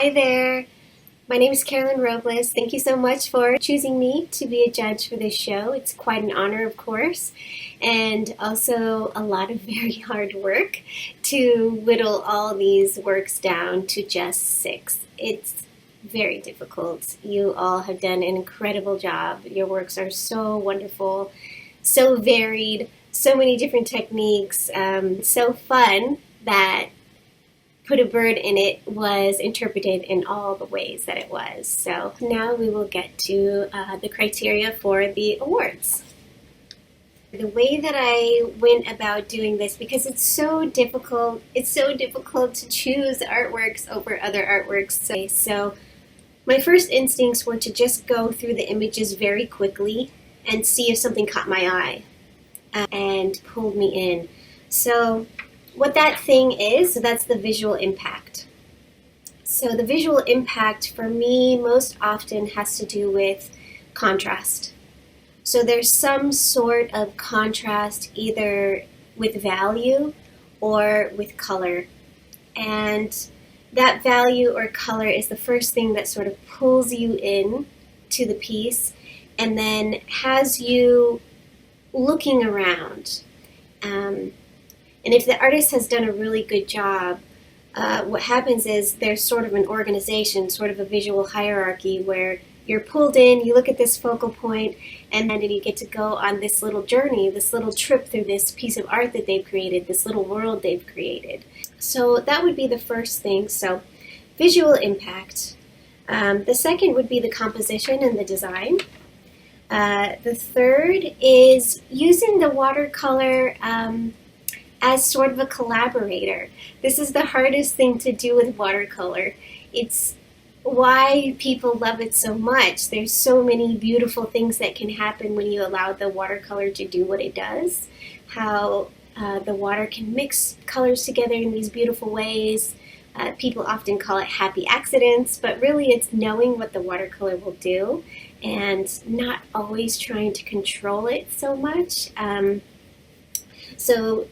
Hi there, my name is Carolyn Robles. Thank you so much for choosing me to be a judge for this show. It's quite an honor, of course, and also a lot of very hard work to whittle all these works down to just 6. It's very difficult. You all have done an incredible job. Your works are so wonderful, so varied, so many different techniques, so fun that Put a Bird in It was interpreted in all the ways that it was. So now we will get to the criteria for the awards. The way that I went about doing this, because it's so difficult to choose artworks over other artworks. So my first instincts were to just go through the images very quickly and see if something caught my eye and pulled me in. So what that thing is, so that's the visual impact. So the visual impact for me most often has to do with contrast. So there's some sort of contrast either with value or with color. And that value or color is the first thing that sort of pulls you in to the piece and then has you looking around. And if the artist has done a really good job, what happens is there's sort of an organization, sort of a visual hierarchy where you're pulled in, you look at this focal point, and then you get to go on this little journey, this little trip through this piece of art that they've created, this little world they've created. So that would be the first thing. So visual impact. The second would be the composition and the design. The third is using the watercolor as sort of a collaborator. This is the hardest thing to do with watercolor. It's why people love it so much. There's so many beautiful things that can happen when you allow the watercolor to do what it does. How the water can mix colors together in these beautiful ways. People often call it happy accidents, but really it's knowing what the watercolor will do and not always trying to control it so much. So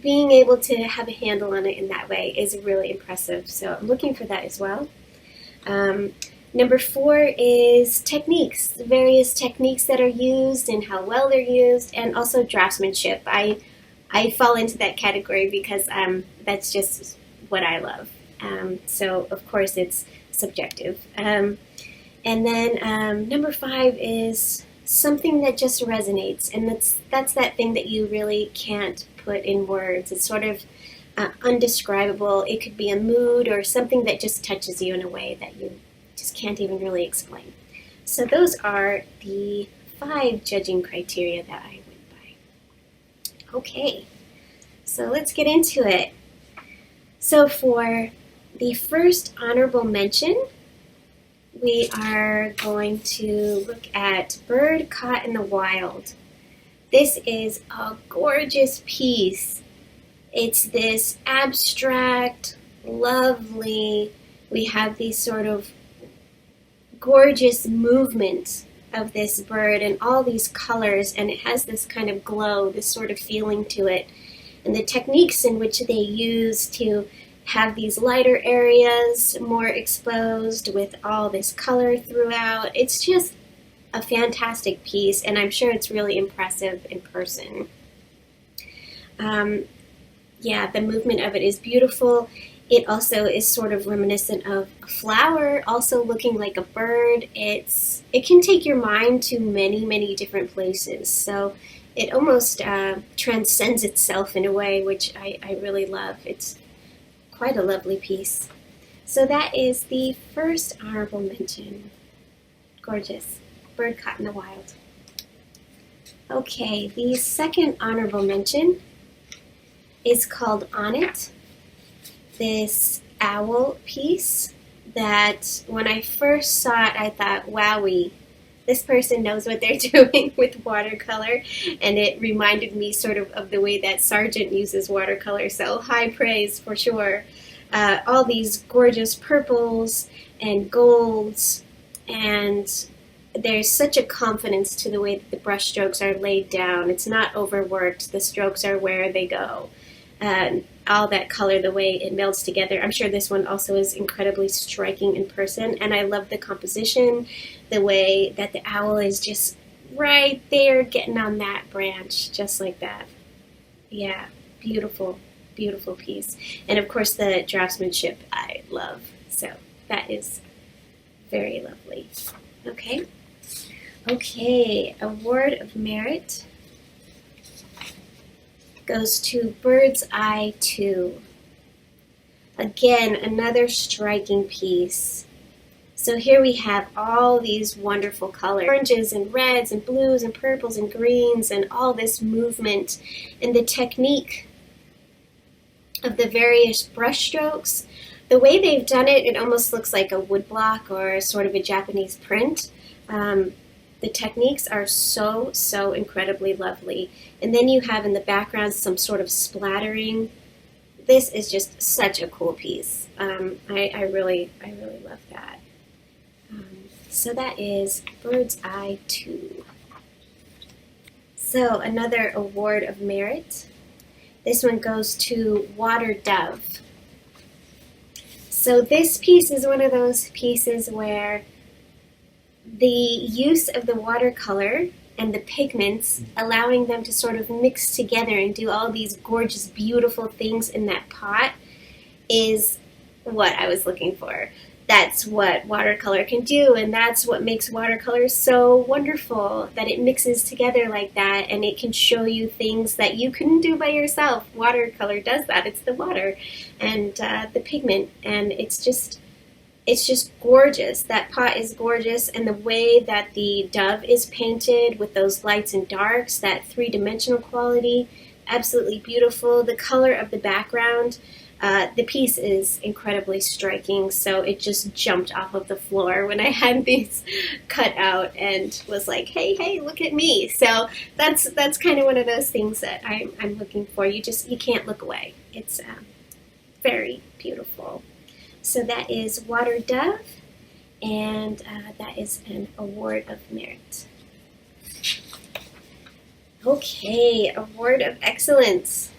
being able to have a handle on it in that way is really impressive. So I'm looking for that as well. Number 4 is techniques, the various techniques that are used and how well they're used, and also draftsmanship. I fall into that category because that's just what I love. So of course it's subjective. And then number 5 is something that just resonates, and that's that thing that you really can't put in words. It's sort of undescribable. It could be a mood or something that just touches you in a way that you just can't even really explain. So those are the 5 judging criteria that I went by. Okay, so let's get into it. So for the first honorable mention, we are going to look at Bird Caught in the Wild. This is a gorgeous piece. It's this abstract, lovely, we have these sort of gorgeous movement of this bird and all these colors, and it has this kind of glow, this sort of feeling to it. And the techniques in which they use to have these lighter areas more exposed with all this color throughout. It's just a fantastic piece, and I'm sure it's really impressive in person. Yeah, the movement of it is beautiful. It also is sort of reminiscent of a flower, also looking like a bird. It can take your mind to many, many different places. So it almost transcends itself in a way, which I really love. It's quite a lovely piece. So that is the first honorable mention. Gorgeous. Bird Caught in the Wild. Okay, the second honorable mention is called On It. This owl piece that when I first saw it, I thought, wowee, this person knows what they're doing with watercolor, and it reminded me sort of the way that Sargent uses watercolor, so high praise for sure. All these gorgeous purples and golds, and there's such a confidence to the way that the brush strokes are laid down. It's not overworked. The strokes are where they go. all that color, the way it melds together. I'm sure this one also is incredibly striking in person, and I love the composition, the way that the owl is just right there getting on that branch, just like that. Yeah, beautiful, beautiful piece. And of course the draftsmanship I love, so that is very lovely. Okay, Award of Merit goes to Bird's Eye 2. Again, another striking piece. So here we have all these wonderful colors, oranges and reds and blues and purples and greens, and all this movement, and the technique of the various brush strokes. The way they've done it, it almost looks like a woodblock or sort of a Japanese print. The techniques are so incredibly lovely. And then you have in the background some sort of splattering. This is just such a cool piece. I really love that. So that is Bird's Eye 2. So another Award of Merit. This one goes to Water Dove. So this piece is one of those pieces where the use of the watercolor and the pigments, allowing them to sort of mix together and do all these gorgeous, beautiful things in that pot, is what I was looking for. That's what watercolor can do, and that's what makes watercolor so wonderful, that it mixes together like that, and it can show you things that you couldn't do by yourself. Watercolor does that. It's the water and the pigment, and it's just gorgeous. That pot is gorgeous, and the way that the dove is painted with those lights and darks, that three-dimensional quality, absolutely beautiful. The color of the background, the piece is incredibly striking, so it just jumped off of the floor when I had these cut out and was like, hey, look at me. So that's kind of one of those things that I'm looking for. You can't look away. It's very beautiful. So that is Water Dove, and that is an Award of Merit. Okay, Award of Excellence.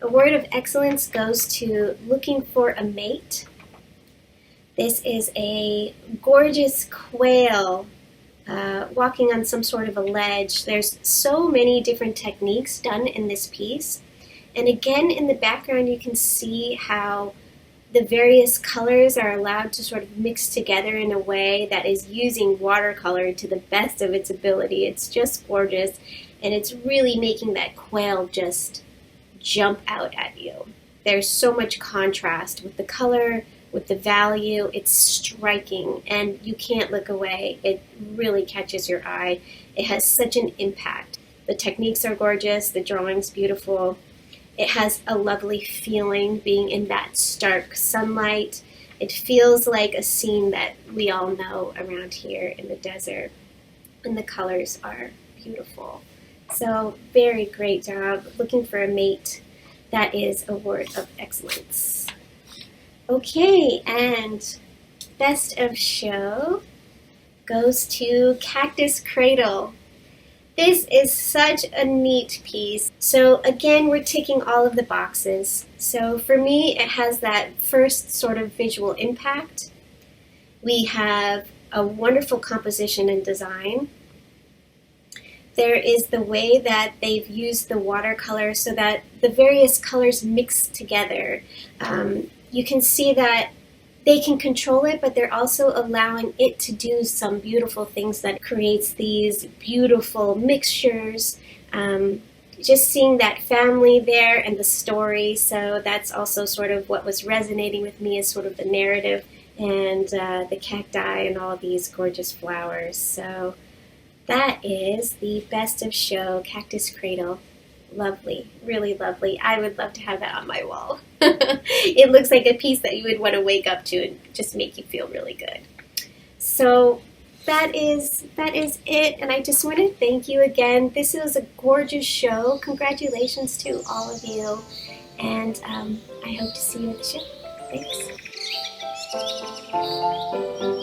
Award of Excellence goes to Looking for a Mate. This is a gorgeous quail walking on some sort of a ledge. There's so many different techniques done in this piece. And again, in the background, you can see how the various colors are allowed to sort of mix together in a way that is using watercolor to the best of its ability. It's just gorgeous, and it's really making that quail just jump out at you. There's so much contrast with the color, with the value. It's striking, and you can't look away. It really catches your eye. It has such an impact. The techniques are gorgeous, the drawing's beautiful. It has a lovely feeling being in that stark sunlight. It feels like a scene that we all know around here in the desert, and the colors are beautiful. So very great job. Looking for a Mate. That is Award of Excellence. Okay, and Best of Show goes to Cactus Cradle. This is such a neat piece. So again, we're ticking all of the boxes. So for me, it has that first sort of visual impact. We have a wonderful composition and design. There is the way that they've used the watercolor so that the various colors mix together. You can see that they can control it, but they're also allowing it to do some beautiful things that creates these beautiful mixtures. Just seeing that family there and the story, so that's also sort of what was resonating with me as sort of the narrative, and the cacti and all these gorgeous flowers. So that is the Best of Show Cactus Cradle. Lovely, really lovely. I would love to have that on my wall. It looks like a piece that you would want to wake up to and just make you feel really good. So that is it, and I just want to thank you again. This was a gorgeous show. Congratulations to all of you, and I hope to see you at the show. Thanks.